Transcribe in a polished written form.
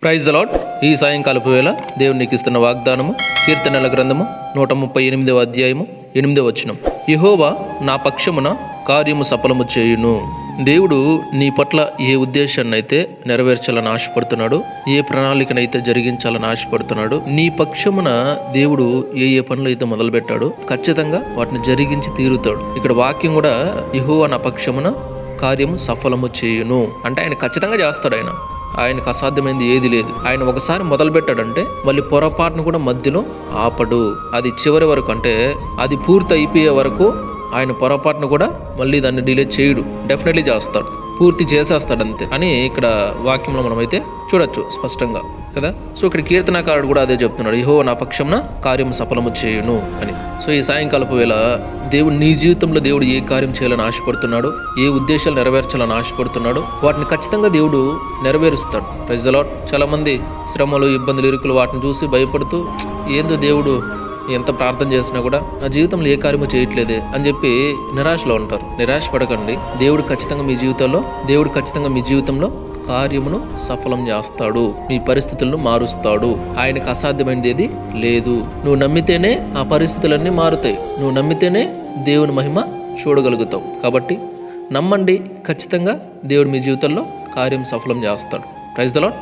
Praise the lord. ఈ సాయంకాలపు వేళ దేవుడు నీకు ఇస్తున్న వాగ్దానము కీర్తనల గ్రంథము 138వ అధ్యాయము 8వ వచనం. యెహోవా నా పక్షమున కార్యము సఫలము చేయును. దేవుడు నీ పట్ల ఏ ఉద్దేశాన్ని అయితే నెరవేర్చాలని ఆశపడుతున్నాడు, ఏ ప్రణాళికనైతే జరిగించాలని ఆశపడుతున్నాడు, నీ పక్షమున దేవుడు ఏ పనులు అయితే మొదలు పెట్టాడో ఖచ్చితంగా వాటిని జరిగించి తీరుతాడు. ఇక్కడ వాక్యం కూడా యెహోవా నా పక్షమున కార్యము సఫలము చేయును అంటే ఆయన ఖచ్చితంగా చేస్తాడు. ఆయనకు అసాధ్యమైంది ఏది లేదు. ఆయన ఒకసారి మొదలు పెట్టాడంటే మళ్ళీ పొరపాటును కూడా మధ్యలో ఆపడు. అది చివరి వరకు అంటే అది పూర్తి అయిపోయే వరకు ఆయన పొరపాటును కూడా మళ్ళీ దాన్ని డిలే చేయడు, డెఫినెట్లీ చేస్తాడు, పూర్తి చేసేస్తాడు అంతే అని ఇక్కడ వాక్యంలో మనమైతే చూడొచ్చు స్పష్టంగా కదా. సో ఇక్కడ కీర్తనకారుడు కూడా అదే చెప్తున్నాడు, యెహోవా నా పక్షంన కార్యము సఫలము చేయును అని. సో ఈ సాయంకాలపు వేళ దేవుడు నీ జీవితంలో దేవుడు ఏ కార్యం చేయాలని ఆశపడుతున్నాడు, ఏ ఉద్దేశాలు నెరవేర్చాలని ఆశపడుతున్నాడు, వాటిని ఖచ్చితంగా దేవుడు నెరవేరుస్తాడు. Praise the lord. చాలా మంది శ్రమలు, ఇబ్బందులు, ఇరుకులు వాటిని చూసి భయపడుతూ ఏందో దేవుడు ఎంత ప్రార్థన చేసినా కూడా నా జీవితంలో ఏ కార్యము చేయట్లేదే అని చెప్పి నిరాశలో ఉంటారు. నిరాశ పడకండి. దేవుడు ఖచ్చితంగా మీ జీవితంలో కార్యమును సఫలం చేస్తాడు, మీ పరిస్థితులను మారుస్తాడు. ఆయనకు అసాధ్యమైనది ఏది లేదు. నువ్వు నమ్మితేనే ఆ పరిస్థితులన్నీ మారుతాయి. నువ్వు నమ్మితేనే దేవుని మహిమ చూడగలుగుతావు. కాబట్టి నమ్మండి, ఖచ్చితంగా దేవుడు మీ జీవితంలో కార్యం సఫలం చేస్తాడు. Praise the lord.